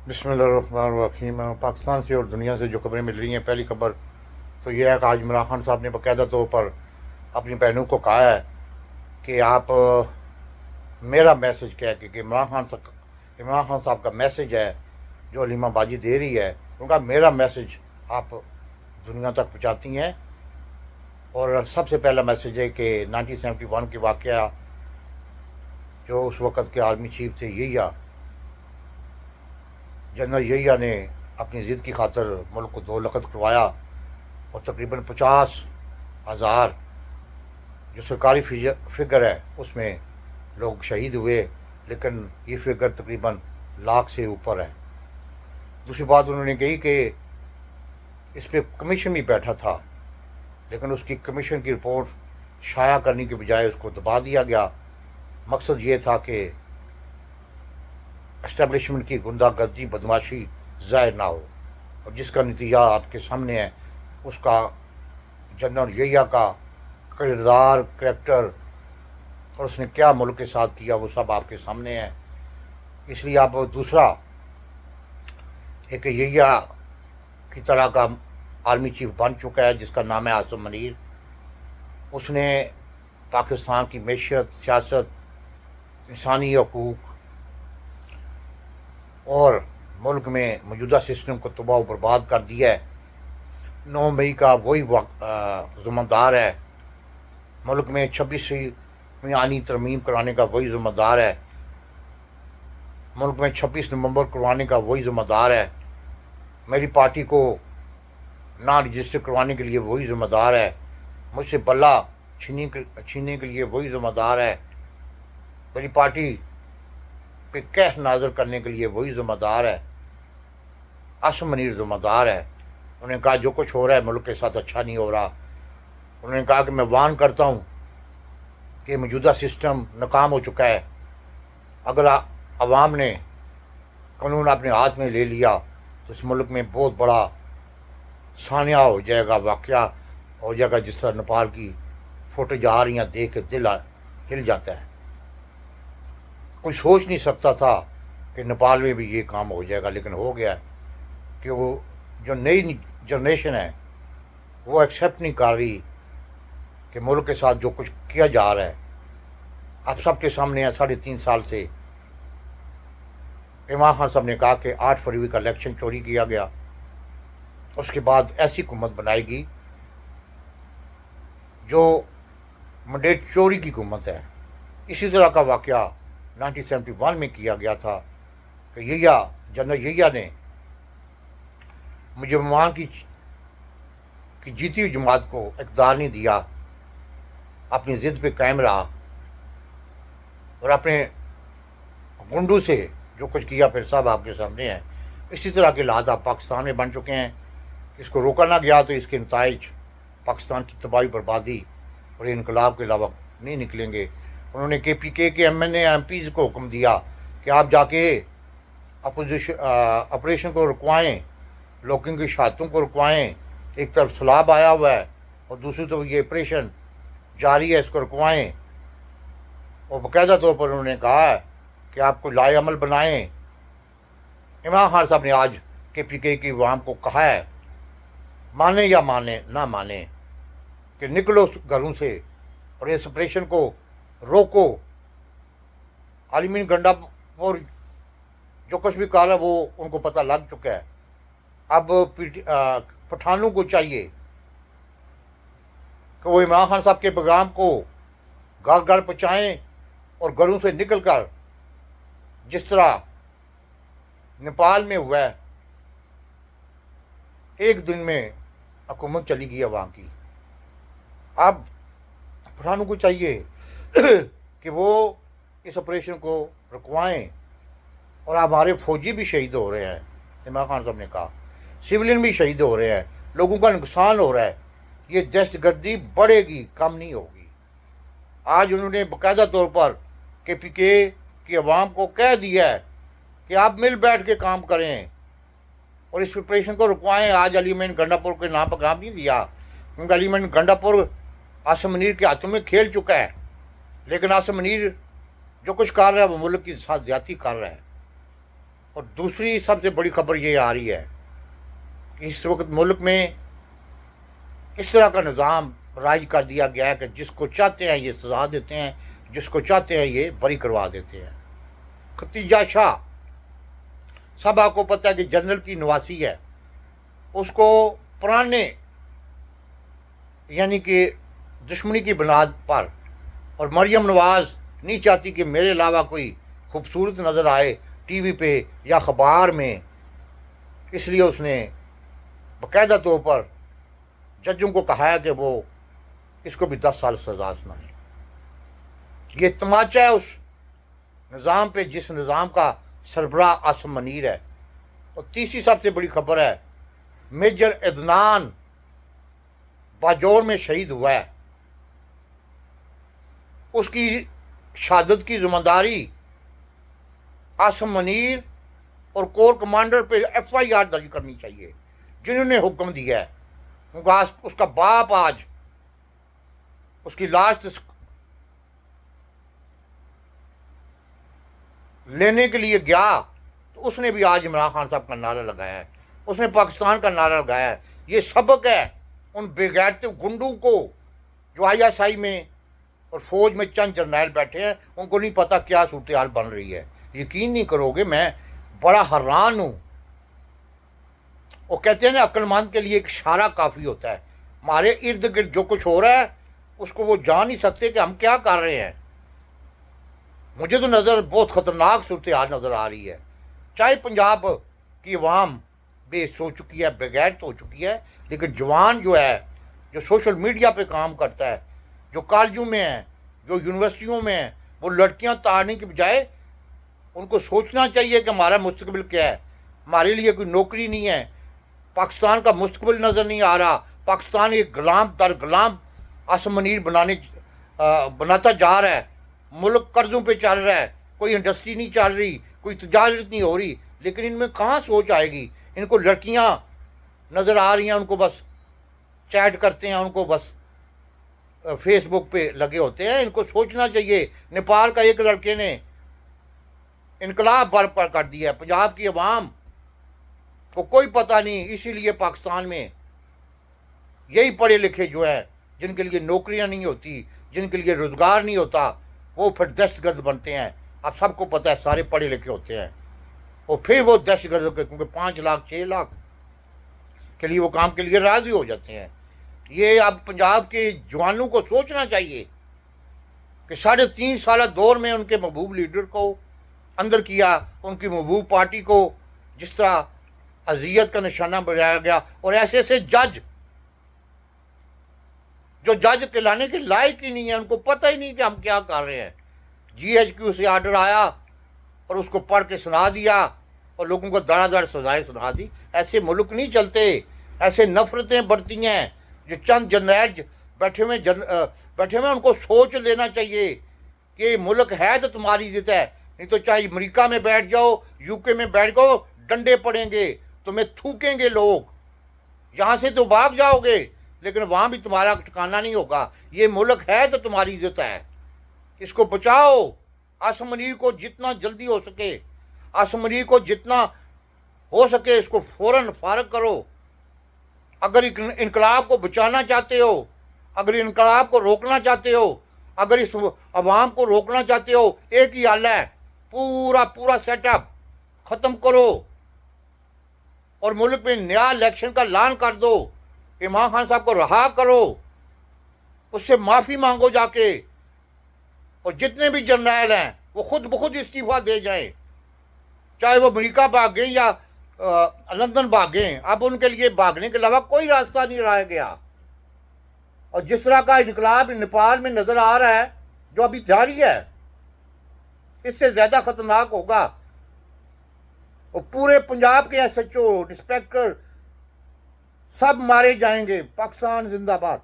بسم اللہ الرحمن الرحیم۔ پاکستان سے اور دنیا سے جو خبریں مل رہی ہیں، پہلی خبر تو یہ ہے کہ آج عمران خان صاحب نے باقاعدہ طور پر اپنی بہنوں کو کہا ہے کہ آپ میرا میسج کہہ کے کہ عمران خان صاحب کا میسج ہے جو علیمہ باجی دے رہی ہے، ان کا میرا میسج آپ دنیا تک پہنچاتی ہیں۔ اور سب سے پہلا میسج ہے کہ 1971 کے واقعہ جو اس وقت کے آرمی چیف تھے یحییٰ، جنرل یحییٰ نے اپنی ضد کی خاطر ملک کو دو لخت کروایا اور تقریباً 50,000 جو سرکاری فگر ہے اس میں لوگ شہید ہوئے، لیکن یہ فگر تقریباً لاکھ سے اوپر ہے۔ دوسری بات انہوں نے کہی کہ اس پہ کمیشن بھی بیٹھا تھا، لیکن اس کی کمیشن کی رپورٹ شائع کرنے کے بجائے اس کو دبا دیا گیا۔ مقصد یہ تھا کہ اسٹیبلشمنٹ کی غنڈہ گردی بدماشی ظاہر نہ ہو، اور جس کا نتیجہ آپ کے سامنے ہے۔ اس کا جنرل یحییٰ کا کردار، کریکٹر اور اس نے کیا ملک کے ساتھ کیا وہ سب آپ کے سامنے ہے۔ اس لیے آپ دوسرا ایک یحییٰ کی طرح کا آرمی چیف بن چکا ہے جس کا نام ہے عاصم منیر۔ اس نے پاکستان کی معیشت، سیاست، انسانی حقوق اور ملک میں موجودہ سسٹم کو تباہ و برباد کر دیا ہے۔ 9 مئی کا وہی ذمہ دار ہے، ملک میں 26ویں آئینی ترمیم کرانے کا وہی ذمہ دار ہے، ملک میں 26 نومبر کروانے کا وہی ذمہ دار ہے، میری پارٹی کو نہ رجسٹر کروانے کے لیے وہی ذمہ دار ہے، مجھ سے بلہ چھیننے کے لیے وہی ذمہ دار ہے، میری پارٹی پہ کہہ نازل کرنے کے لیے وہی ذمہ دار ہے۔ عاصم منیر ذمہ دار ہے۔ انہوں نے کہا جو کچھ ہو رہا ہے ملک کے ساتھ اچھا نہیں ہو رہا۔ انہوں نے کہا کہ میں وارن کرتا ہوں کہ موجودہ سسٹم ناکام ہو چکا ہے، اگر عوام نے قانون اپنے ہاتھ میں لے لیا تو اس ملک میں بہت بڑا سانحہ ہو جائے گا، واقعہ ہو جائے گا، جس طرح نیپال کی فوٹیج آ رہی ہیں دیکھ کے دل ہل جاتا ہے۔ کوئی سوچ نہیں سکتا تھا کہ نیپال میں بھی یہ کام ہو جائے گا، لیکن ہو گیا کہ وہ جو نئی جنریشن ہے وہ ایکسیپٹ نہیں کر رہی کہ ملک کے ساتھ جو کچھ کیا جا رہا ہے۔ آپ سب کے سامنے ہے 3.5 سال سے عمران خان صاحب نے کہا کہ 8 فروری کا الیکشن چوری کیا گیا، اس کے بعد ایسی حکومت بنائے گی جو منڈیٹ چوری کی حکومت ہے۔ اسی طرح کا واقعہ 1971 میں کیا گیا تھا کہ جنرل یحییٰ نے مجرمان کی جیتی ہوئی جماعت کو اقتدار نہیں دیا، اپنی ضد پہ قائم رہا اور اپنے گنڈوں سے جو کچھ کیا پھر سب آپ کے سامنے ہیں۔ اسی طرح کے حالات آپ پاکستان میں بن چکے ہیں۔ اس کو روکا نہ گیا تو اس کے نتائج پاکستان کی تباہی بربادی اور انقلاب کے علاوہ نہیں نکلیں گے۔ انہوں نے KPK کے ایم پیز کو حکم دیا کہ آپ جا کے اپریشن کو رکوائیں، لوگوں کی شہادتوں کو رکوائیں۔ ایک طرف سیلاب آیا ہوا ہے اور دوسری طرف یہ آپریشن جاری ہے، اس کو رکوائیں۔ اور باقاعدہ طور پر انہوں نے کہا ہے کہ آپ کو لائے عمل بنائیں۔ عمران خان صاحب نے آج KPK کی عوام کو کہا ہے، مانے یا نہ مانے، کہ نکلو گھروں سے اور اس آپریشن کو روکو۔ عالمین گنڈا پور جو کچھ بھی کہا ہے وہ ان کو پتہ لگ چکا ہے۔ اب پٹھانوں کو چاہیے کہ وہ عمران خان صاحب کے پیغام کو گھر گھر پہنچائیں اور گھروں سے نکل کر جس طرح نیپال میں ہوا ہے، ایک دن میں حکومت چلی گئی عوام کی۔ اب پٹھانوں کو چاہیے کہ وہ اس آپریشن کو رکوائیں، اور ہمارے فوجی بھی شہید ہو رہے ہیں، عمران خان صاحب نے کہا سویلین بھی شہید ہو رہے ہیں، لوگوں کا نقصان ہو رہا ہے، یہ دہشت گردی بڑھے گی، کم نہیں ہوگی۔ آج انہوں نے باقاعدہ طور پر KPK کی عوام کو کہہ دیا ہے کہ آپ مل بیٹھ کے کام کریں اور اس آپریشن کو رکوائیں۔ آج علی مین گنڈا پور کے نام پیغام نہیں دیا، کیونکہ علی مین گنڈا پور عاصم منیر کے ہاتھوں میں کھیل چکا ہے، لیکن عاصم منیر جو کچھ کر رہا ہے وہ ملک کے ساتھ زیادتی کر رہا ہے۔ اور دوسری سب سے بڑی خبر یہ آ رہی ہے کہ اس وقت ملک میں اس طرح کا نظام رائج کر دیا گیا ہے کہ جس کو چاہتے ہیں یہ سزا دیتے ہیں، جس کو چاہتے ہیں یہ بری کروا دیتے ہیں۔ ختیجہ شاہ، سب آپ کو پتہ ہے کہ جنرل کی نواسی ہے، اس کو پرانے یعنی کہ دشمنی کی بنیاد پر، اور مریم نواز نہیں چاہتی کہ میرے علاوہ کوئی خوبصورت نظر آئے ٹی وی پہ یا اخبار میں، اس لیے اس نے باقاعدہ طور پر ججوں کو کہا ہے کہ وہ اس کو بھی 10 سال سزا سنائیں۔ یہ تماچا ہے اس نظام پہ جس نظام کا سربراہ عاصم منیر ہے۔ اور تیسری سب سے بڑی خبر ہے، میجر عدنان باجوڑ میں شہید ہوا ہے، اس کی شہادت کی ذمہ داری عاصم منیر اور کور کمانڈر پہ FIR درج کرنی چاہیے جنہوں نے حکم دیا ہے۔ اس کا باپ آج اس کی لاش لینے کے لیے گیا تو اس نے بھی آج عمران خان صاحب کا نعرہ لگایا ہے، اس نے پاکستان کا نعرہ لگایا ہے۔ یہ سبق ہے ان بے غیرت گنڈوں کو جو ISI میں اور فوج میں چند جرنیل بیٹھے ہیں، ان کو نہیں پتہ کیا صورتحال بن رہی ہے۔ یقین نہیں کرو گے، میں بڑا حیران ہوں۔ وہ کہتے ہیں نا عقل مند کے لیے ایک اشارہ کافی ہوتا ہے۔ ہمارے ارد گرد جو کچھ ہو رہا ہے اس کو وہ جان نہیں سکتے کہ ہم کیا کر رہے ہیں۔ مجھے تو بہت خطرناک صورتحال نظر آ رہی ہے۔ چاہے پنجاب کی عوام بے سو چکی ہے، بغیرت ہو چکی ہے، لیکن جوان جو ہے، جو سوشل میڈیا پہ کام کرتا ہے، جو کالجوں میں ہیں، جو یونیورسٹیوں میں ہیں، وہ لڑکیاں تارنے کی بجائے ان کو سوچنا چاہیے کہ ہمارا مستقبل کیا ہے۔ ہمارے لیے کوئی نوکری نہیں ہے، پاکستان کا مستقبل نظر نہیں آ رہا۔ پاکستان ایک غلام در غلام عاصم منیر بناتا جا رہا ہے۔ ملک قرضوں پہ چل رہا ہے، کوئی انڈسٹری نہیں چل رہی، کوئی تجارت نہیں ہو رہی، لیکن ان میں کہاں سوچ آئے گی؟ ان کو لڑکیاں نظر آ رہی ہیں، ان کو بس چیٹ کرتے ہیں، ان کو بس فیس بک پہ لگے ہوتے ہیں۔ ان کو سوچنا چاہیے۔ نیپال کا ایک لڑکے نے انقلاب برپا کر دیا ہے۔ پنجاب کی عوام کو کوئی پتہ نہیں، اسی لیے پاکستان میں یہی پڑھے لکھے جو ہیں، جن کے لیے نوکریاں نہیں ہوتی، جن کے لیے روزگار نہیں ہوتا، وہ پھر دہشت گرد بنتے ہیں۔ اب سب کو پتہ ہے سارے پڑھے لکھے ہوتے ہیں، اور پھر وہ دہشت گرد کیونکہ 5 لاکھ 6 لاکھ کے لیے وہ کام کے لیے راضی ہو جاتے ہیں۔ یہ اب پنجاب کے جوانوں کو سوچنا چاہیے کہ 3.5 سالہ دور میں ان کے محبوب لیڈر کو اندر کیا، ان کی محبوب پارٹی کو جس طرح اذیت کا نشانہ بنایا گیا، اور ایسے ایسے جج جو جج کہلانے کے لائق ہی نہیں ہیں، ان کو پتہ ہی نہیں کہ ہم کیا کر رہے ہیں۔ GHQ سے آرڈر آیا اور اس کو پڑھ کے سنا دیا اور لوگوں کو دڑا دڑ سزائیں سنا دی۔ ایسے ملک نہیں چلتے، ایسے نفرتیں بڑھتی ہیں۔ جو چند جرنیل بیٹھے ہوئے ان کو سوچ لینا چاہیے کہ ملک ہے تو تمہاری عزت ہے، نہیں تو چاہے امریکہ میں بیٹھ جاؤ، UK میں بیٹھ جاؤ، ڈنڈے پڑیں گے، تمہیں تھوکیں گے لوگ، یہاں سے تو بھاگ جاؤ گے لیکن وہاں بھی تمہارا ٹھکانہ نہیں ہوگا۔ یہ ملک ہے تو تمہاری عزت ہے، اس کو بچاؤ۔ عاصم منیر کو جتنا جلدی ہو سکے، عاصم منیر کو جتنا ہو سکے اس کو فوراً فارغ کرو۔ اگر انقلاب کو بچانا چاہتے ہو، اگر انقلاب کو روکنا چاہتے ہو، اگر اس عوام کو روکنا چاہتے ہو، ایک ہی حل ہے، پورا سیٹ اپ ختم کرو اور ملک میں نیا الیکشن کا اعلان کر دو۔ عمران خان صاحب کو رہا کرو، اس سے معافی مانگو جا کے، اور جتنے بھی جرنیل ہیں وہ خود بخود استعفیٰ دے جائیں، چاہے وہ امریکہ بھاگیں یا لندن بھاگیں۔ اب ان کے لیے بھاگنے کے علاوہ کوئی راستہ نہیں رہا گیا۔ اور جس طرح کا انقلاب نیپال میں نظر آ رہا ہے جو ابھی جاری ہے، اس سے زیادہ خطرناک ہوگا۔ اور پورے پنجاب کے SHO انسپیکٹر سب مارے جائیں گے۔ پاکستان زندہ باد۔